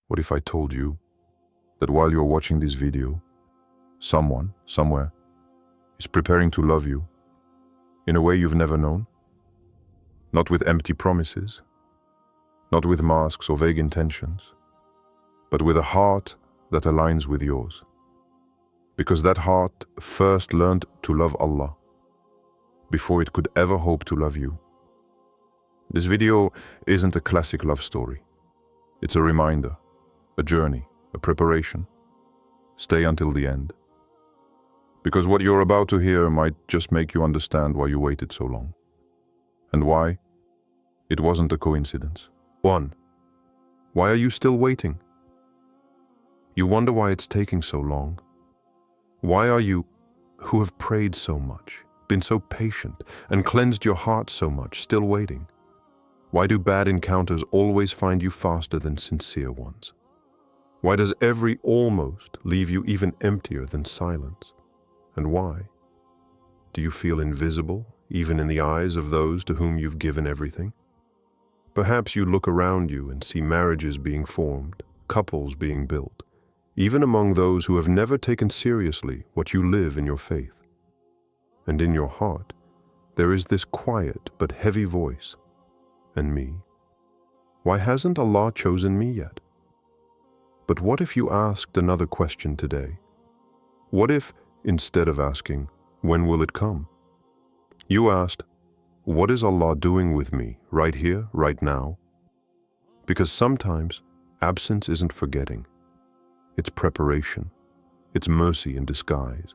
What if I told you that while you're watching this video, someone, somewhere, is preparing to love you in a way you've never known? Not with empty promises, not with masks or vague intentions, but with a heart that aligns with yours. Because that heart first learned to love Allah before it could ever hope to love you. This video isn't a classic love story. It's a reminder, a journey, a preparation. Stay until the end. Because what you're about to hear might just make you understand why you waited so long. And why it wasn't a coincidence. 1. Why are you still waiting? You wonder why it's taking so long. Why are you, who have prayed so much, been so patient, and cleansed your heart so much, still waiting? Why do bad encounters always find you faster than sincere ones? Why does every almost leave you even emptier than silence? And why? Do you feel invisible, even in the eyes of those to whom you've given everything? Perhaps you look around you and see marriages being formed, couples being built, even among those who have never taken seriously what you live in your faith. And in your heart, there is this quiet but heavy voice. And me? Why hasn't Allah chosen me yet? But what if you asked another question today? What if, instead of asking, when will it come, you asked, what is Allah doing with me right here, right now? Because sometimes absence isn't forgetting. It's preparation. It's mercy in disguise.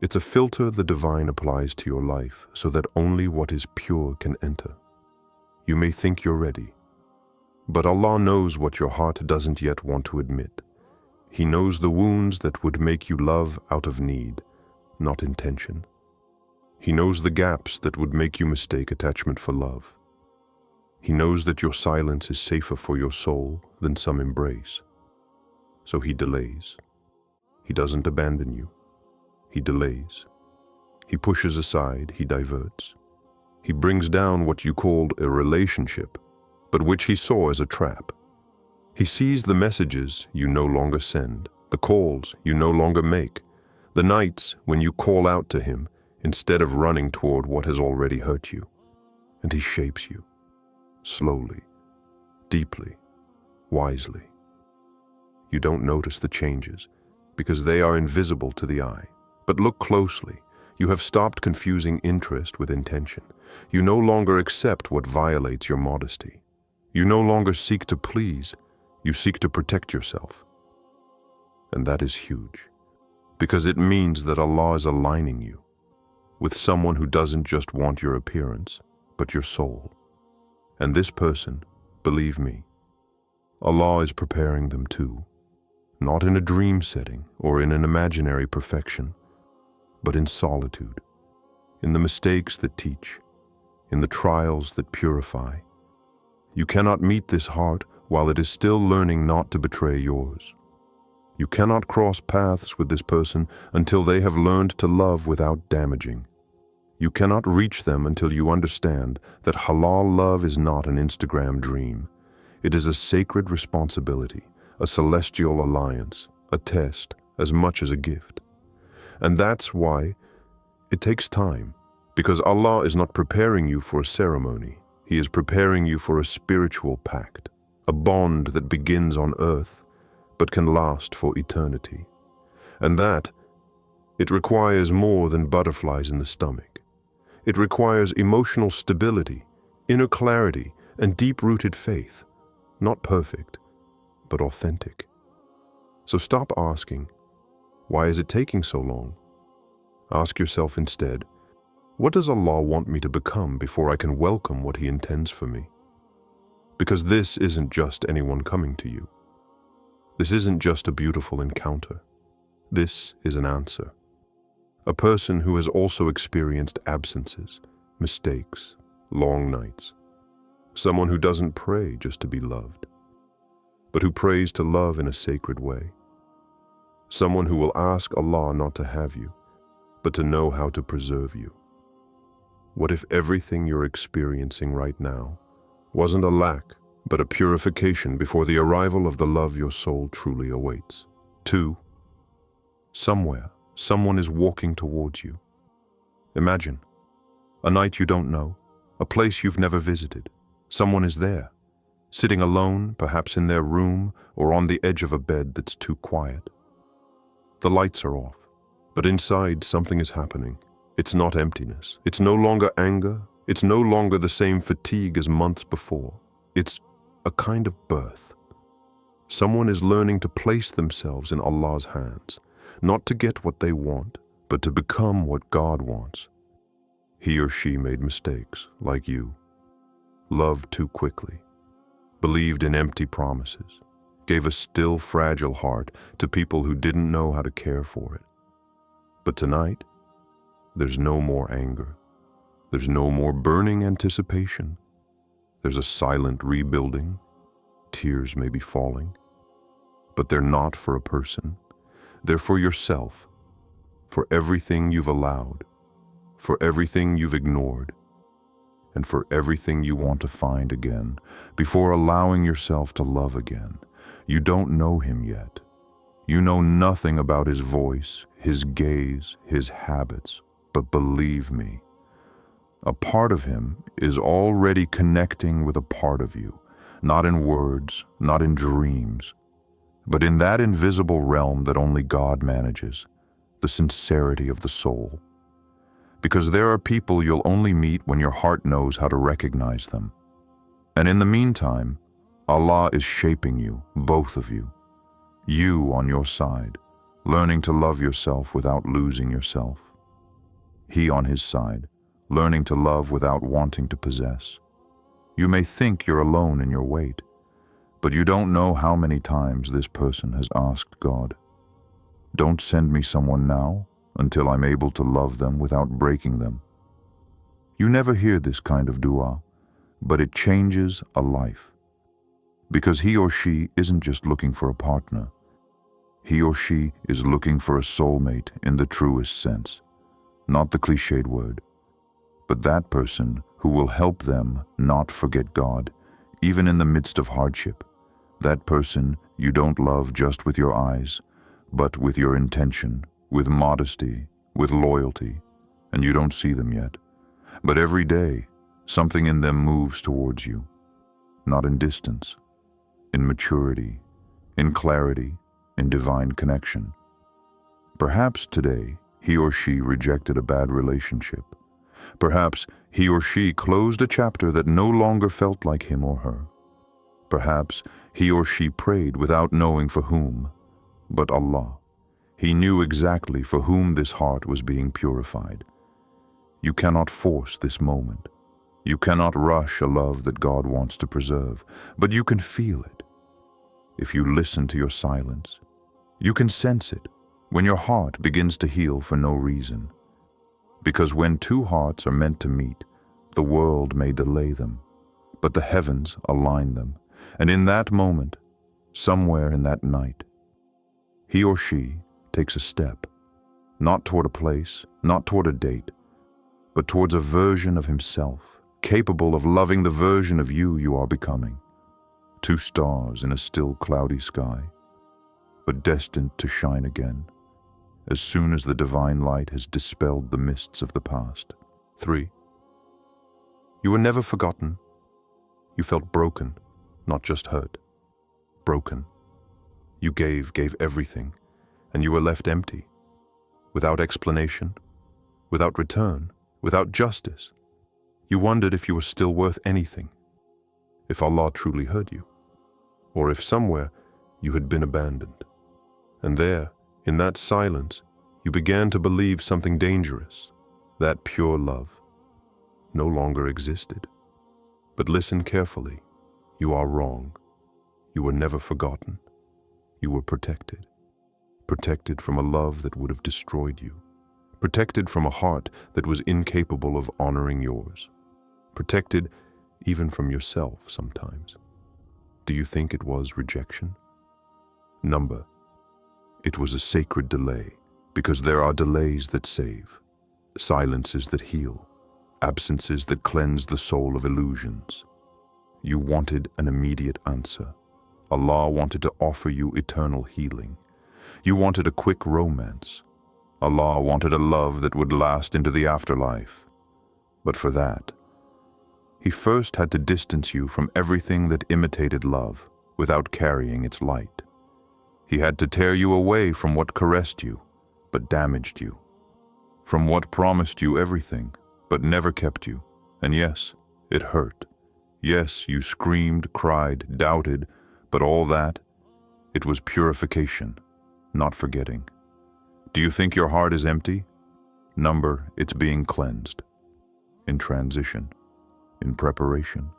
It's a filter the divine applies to your life so that only what is pure can enter. You may think you're ready, but Allah knows what your heart doesn't yet want to admit. He knows the wounds that would make you love out of need, not intention. He knows the gaps that would make you mistake attachment for love. He knows that your silence is safer for your soul than some embrace. So He delays. He doesn't abandon you. He delays. He pushes aside, He diverts. He brings down what you called a relationship, but which He saw as a trap. He sees the messages you no longer send, the calls you no longer make, the nights when you call out to Him instead of running toward what has already hurt you. And He shapes you, slowly, deeply, wisely. You don't notice the changes because they are invisible to the eye. But look closely. You have stopped confusing interest with intention. You no longer accept what violates your modesty. You no longer seek to please. You seek to protect yourself. And that is huge, because it means that Allah is aligning you with someone who doesn't just want your appearance, but your soul. And this person, believe me, Allah is preparing them too, not in a dream setting or in an imaginary perfection, but in solitude, in the mistakes that teach, in the trials that purify. You cannot meet this heart while it is still learning not to betray yours. You cannot cross paths with this person until they have learned to love without damaging. You cannot reach them until you understand that halal love is not an Instagram dream. It is a sacred responsibility, a celestial alliance, a test as much as a gift. And that's why it takes time, because Allah is not preparing you for a ceremony. He is preparing you for a spiritual pact, a bond that begins on earth, but can last for eternity. And that, it requires more than butterflies in the stomach. It requires emotional stability, inner clarity, and deep-rooted faith. Not perfect, but authentic. So stop asking, why is it taking so long? Ask yourself instead, what does Allah want me to become before I can welcome what He intends for me? Because this isn't just anyone coming to you. This isn't just a beautiful encounter. This is an answer. A person who has also experienced absences, mistakes, long nights. Someone who doesn't pray just to be loved, but who prays to love in a sacred way. Someone who will ask Allah not to have you, but to know how to preserve you. What if everything you're experiencing right now wasn't a lack, but a purification before the arrival of the love your soul truly awaits. 2. Somewhere, someone is walking towards you. Imagine a night you don't know, a place you've never visited. Someone is there, sitting alone, perhaps in their room or on the edge of a bed that's too quiet. The lights are off, but inside something is happening. It's not emptiness. It's no longer anger. It's no longer the same fatigue as months before. It's a kind of birth. Someone is learning to place themselves in Allah's hands, not to get what they want, but to become what God wants. He or she made mistakes, like you, loved too quickly, believed in empty promises, gave a still fragile heart to people who didn't know how to care for it. But tonight, there's no more anger. There's no more burning anticipation. There's a silent rebuilding. Tears may be falling, but they're not for a person. They're for yourself, for everything you've allowed, for everything you've ignored, and for everything you want to find again before allowing yourself to love again. You don't know him yet. You know nothing about his voice, his gaze, his habits, but believe me, a part of him is already connecting with a part of you, not in words, not in dreams, but in that invisible realm that only God manages, the sincerity of the soul. Because there are people you'll only meet when your heart knows how to recognize them. And in the meantime, Allah is shaping you, both of you. You on your side, learning to love yourself without losing yourself. He on his side, learning to love without wanting to possess. You may think you're alone in your wait, but you don't know how many times this person has asked God, "Don't send me someone now until I'm able to love them without breaking them." You never hear this kind of dua, but it changes a life. Because he or she isn't just looking for a partner. He or she is looking for a soulmate in the truest sense. Not the cliched word, but that person who will help them not forget God, even in the midst of hardship. That person you don't love just with your eyes, but with your intention, with modesty, with loyalty, and you don't see them yet. But every day, something in them moves towards you, not in distance, in maturity, in clarity, in divine connection. Perhaps today, he or she rejected a bad relationship. Perhaps he or she closed a chapter that no longer felt like him or her. Perhaps he or she prayed without knowing for whom, but Allah. He knew exactly for whom this heart was being purified. You cannot force this moment. You cannot rush a love that God wants to preserve, but you can feel it. If you listen to your silence, you can sense it when your heart begins to heal for no reason. Because when two hearts are meant to meet, the world may delay them, but the heavens align them. And in that moment, somewhere in that night, he or she takes a step, not toward a place, not toward a date, but towards a version of himself, capable of loving the version of you are becoming. Two stars in a still cloudy sky, but destined to shine again, as soon as the divine light has dispelled the mists of the past. 3. You were never forgotten. You felt broken, not just hurt. Broken. You gave everything, and you were left empty, without explanation, without return, without justice. You wondered if you were still worth anything, if Allah truly heard you, or if somewhere you had been abandoned. And there, in that silence, you began to believe something dangerous, that pure love no longer existed. But listen carefully, you are wrong. You were never forgotten. You were protected. Protected from a love that would have destroyed you. Protected from a heart that was incapable of honoring yours. Protected even from yourself sometimes. Do you think it was rejection? Number, it was a sacred delay, because there are delays that save, silences that heal, absences that cleanse the soul of illusions. You wanted an immediate answer. Allah wanted to offer you eternal healing. You wanted a quick romance. Allah wanted a love that would last into the afterlife. But for that, He first had to distance you from everything that imitated love without carrying its light. He had to tear you away from what caressed you, but damaged you. From what promised you everything, but never kept you. And yes, it hurt. Yes, you screamed, cried, doubted, but all that, it was purification, not forgetting. Do you think your heart is empty? Number, it's being cleansed. In transition. In preparation.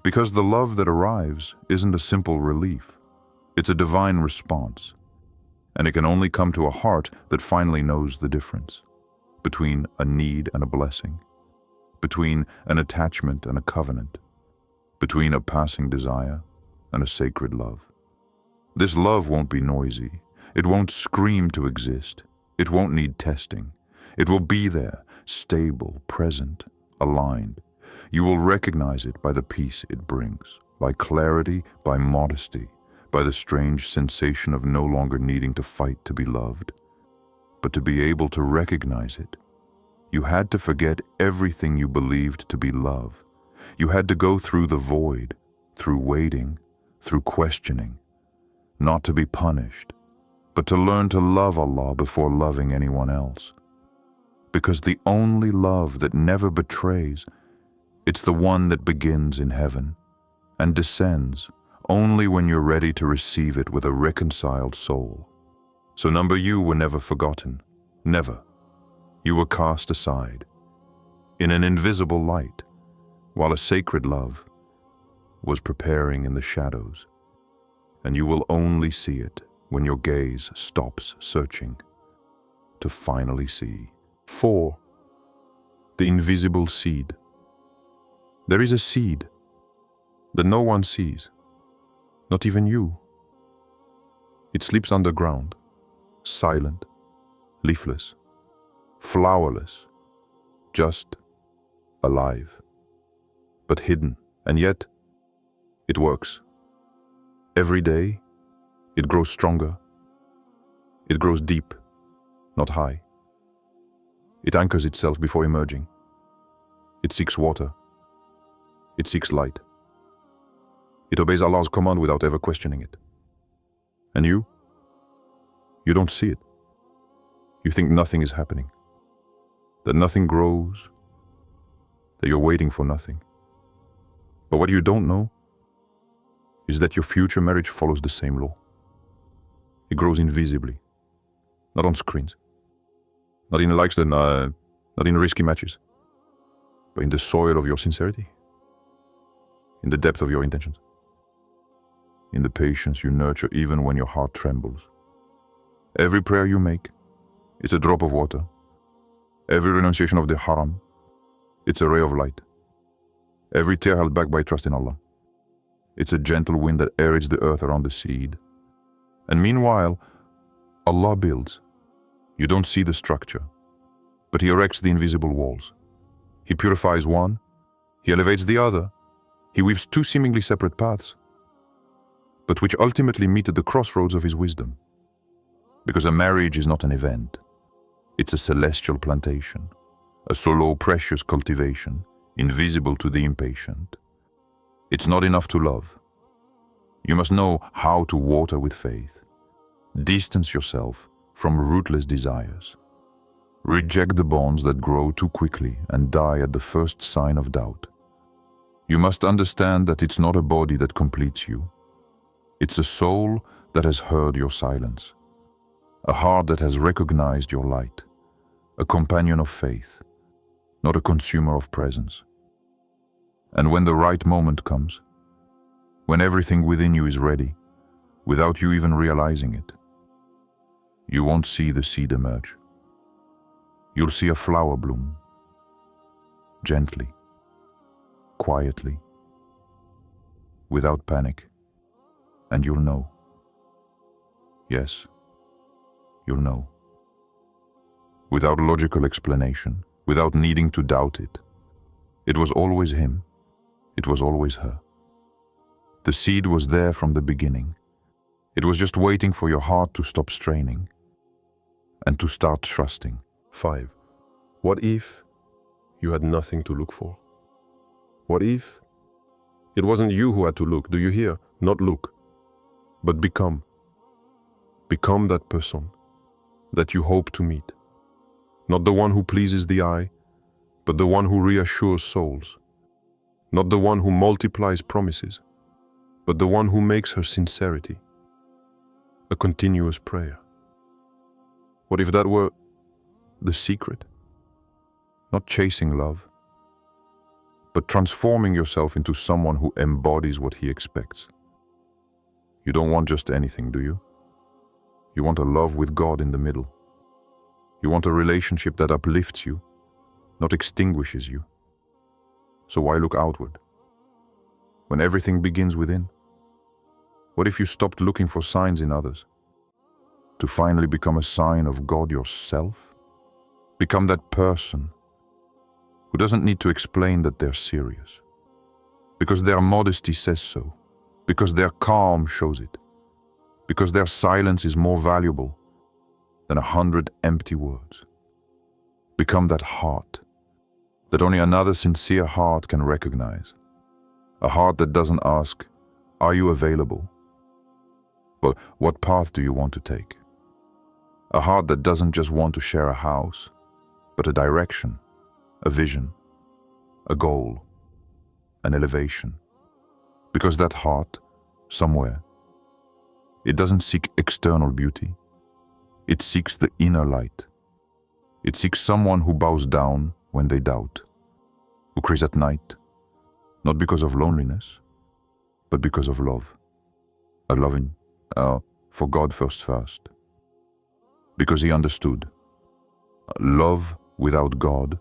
Because the love that arrives isn't a simple relief. It's a divine response. And it can only come to a heart that finally knows the difference between a need and a blessing, between an attachment and a covenant, between a passing desire and a sacred love. This love won't be noisy. It won't scream to exist. It won't need testing. It will be there, stable, present, aligned. You will recognize it by the peace it brings, by clarity, by modesty, by the strange sensation of no longer needing to fight to be loved. But to be able to recognize it, you had to forget everything you believed to be love. You had to go through the void, through waiting, through questioning, not to be punished, but to learn to love Allah before loving anyone else. Because the only love that never betrays, it's the one that begins in heaven and descends only when you're ready to receive it with a reconciled soul. So number, you were never forgotten, never. You were cast aside in an invisible light, while a sacred love was preparing in the shadows. And you will only see it when your gaze stops searching to finally see. 4. The invisible seed. There is a seed that no one sees, not even you. It sleeps underground, silent, leafless, flowerless, just alive, but hidden, and yet it works. Every day, it grows stronger. It grows deep, not high. It anchors itself before emerging. It seeks water. It seeks light. It obeys Allah's command without ever questioning it. And you don't see it. You think nothing is happening, that nothing grows, that you're waiting for nothing. But what you don't know is that your future marriage follows the same law. It grows invisibly, not on screens, not in likes and not in risky matches, but in the soil of your sincerity, in the depth of your intentions, in the patience you nurture even when your heart trembles. Every prayer you make, it's a drop of water. Every renunciation of the haram, it's a ray of light. Every tear held back by trust in Allah, it's a gentle wind that aerates the earth around the seed. And meanwhile, Allah builds. You don't see the structure, but He erects the invisible walls. He purifies one, He elevates the other. He weaves two seemingly separate paths, but which ultimately meet at the crossroads of His wisdom. Because a marriage is not an event. It's a celestial plantation, a solo precious cultivation, invisible to the impatient. It's not enough to love. You must know how to water with faith. Distance yourself from rootless desires. Reject the bonds that grow too quickly and die at the first sign of doubt. You must understand that it's not a body that completes you. It's a soul that has heard your silence, a heart that has recognized your light, a companion of faith, not a consumer of presence. And when the right moment comes, when everything within you is ready, without you even realizing it, you won't see the seed emerge. You'll see a flower bloom, gently, quietly, without panic, and you'll know. Yes, you'll know. Without logical explanation, without needing to doubt it. It was always him. It was always her. The seed was there from the beginning. It was just waiting for your heart to stop straining and to start trusting. 5. What if you had nothing to look for? What if it wasn't you who had to look? Do you hear? Not look, but become. Become that person that you hope to meet. Not the one who pleases the eye, but the one who reassures souls. Not the one who multiplies promises, but the one who makes her sincerity a continuous prayer. What if that were the secret? Not chasing love, but transforming yourself into someone who embodies what he expects. You don't want just anything, do you? You want a love with God in the middle. You want a relationship that uplifts you, not extinguishes you. So why look outward when everything begins within? What if you stopped looking for signs in others to finally become a sign of God yourself? Become that person who doesn't need to explain that they're serious, because their modesty says so, because their calm shows it, because their silence is more valuable than 100 empty words. Become that heart that only another sincere heart can recognize. A heart that doesn't ask, "Are you available?" but "What path do you want to take?" A heart that doesn't just want to share a house, but a direction, a vision, a goal, an elevation. Because that heart, somewhere, it doesn't seek external beauty. It seeks the inner light. It seeks someone who bows down when they doubt, who cries at night, not because of loneliness, but because of love. A loving for God first. Because he understood. Love without God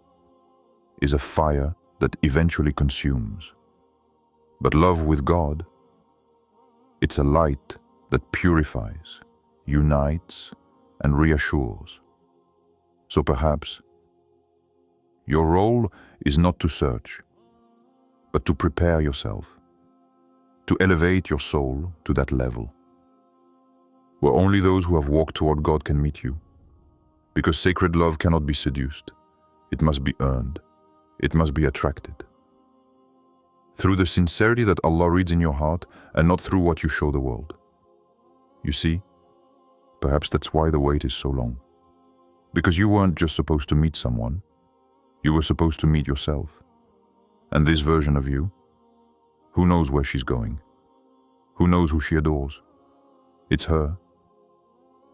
is a fire that eventually consumes. But love with God, it's a light that purifies, unites, and reassures. So perhaps your role is not to search, but to prepare yourself, to elevate your soul to that level, where only those who have walked toward God can meet you. Because sacred love cannot be seduced. It must be earned. It must be attracted. Through the sincerity that Allah reads in your heart, and not through what you show the world. You see, perhaps that's why the wait is so long. Because you weren't just supposed to meet someone, you were supposed to meet yourself. And this version of you, who knows where she's going? Who knows who she adores? It's her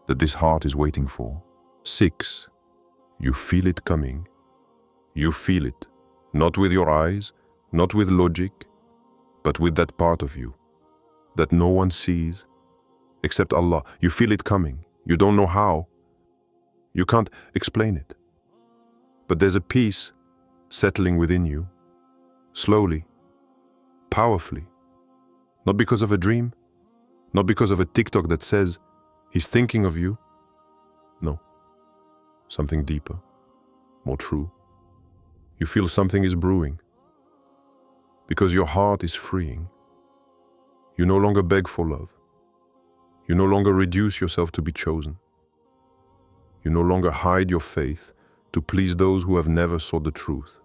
that this heart is waiting for. 6. You feel it coming. You feel it, not with your eyes, not with logic, but with that part of you that no one sees except Allah. You feel it coming. You don't know how. You can't explain it. But there's a peace settling within you, slowly, powerfully, not because of a dream, not because of a TikTok that says he's thinking of you. No, something deeper, more true. You feel something is brewing because your heart is freeing. You no longer beg for love. You no longer reduce yourself to be chosen. You no longer hide your faith to please those who have never sought the truth.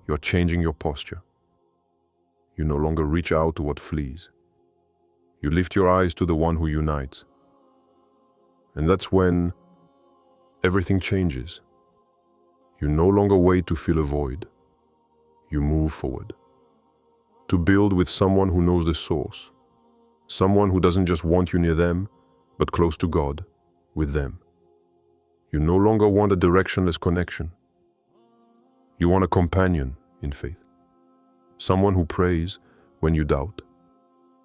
You are changing your posture. You no longer reach out to what flees. You lift your eyes to the one who unites. And that's when everything changes. You no longer wait to fill a void. You move forward. To build with someone who knows the source. Someone who doesn't just want you near them, but close to God, with them. You no longer want a directionless connection. You want a companion in faith. Someone who prays when you doubt.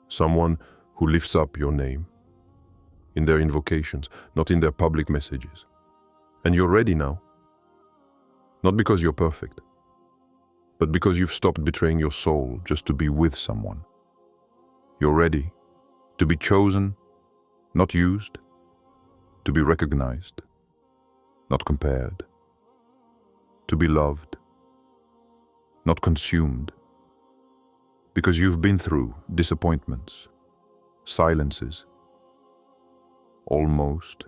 Someone who lifts up your name in their invocations, not in their public messages. And you're ready now. Not because you're perfect, but because you've stopped betraying your soul just to be with someone. You're ready to be chosen, not used, to be recognized, not compared, to be loved, not consumed, Because you've been through disappointments, silences, almost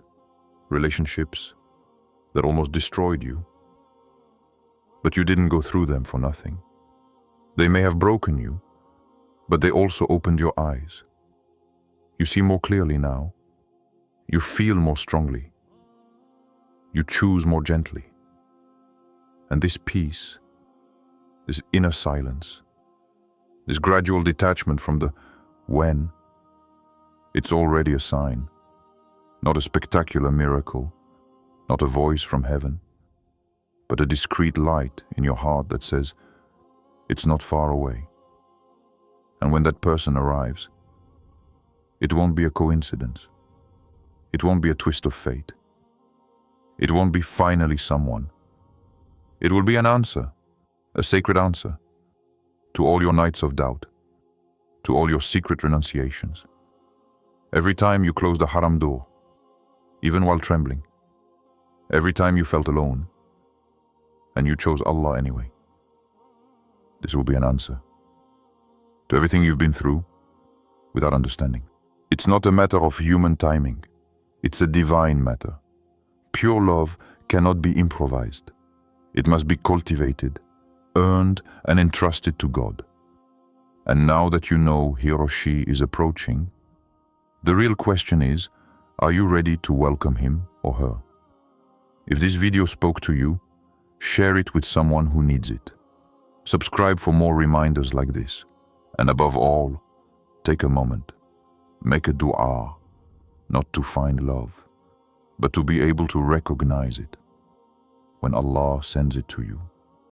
relationships that almost destroyed you. But you didn't go through them for nothing. They may have broken you, but they also opened your eyes. You see more clearly now. You feel more strongly. You choose more gently. And this peace, this inner silence, this gradual detachment from the when, it's already a sign, not a spectacular miracle, not a voice from heaven, but a discreet light in your heart that says, it's not far away. And when that person arrives, it won't be a coincidence. It won't be a twist of fate. It won't be finally someone. It will be an answer, a sacred answer, to all your nights of doubt, to all your secret renunciations. Every time you closed a haram door, even while trembling, every time you felt alone, and you chose Allah anyway, this will be an answer to everything you've been through without understanding. It's not a matter of human timing. It's a divine matter. Pure love cannot be improvised. It must be cultivated, earned, and entrusted to God. And now that you know he or she is approaching, the real question is, are you ready to welcome him or her? If this video spoke to you, share it with someone who needs it. Subscribe for more reminders like this. And above all, take a moment, make a dua, not to find love, but to be able to recognize it when Allah sends it to you.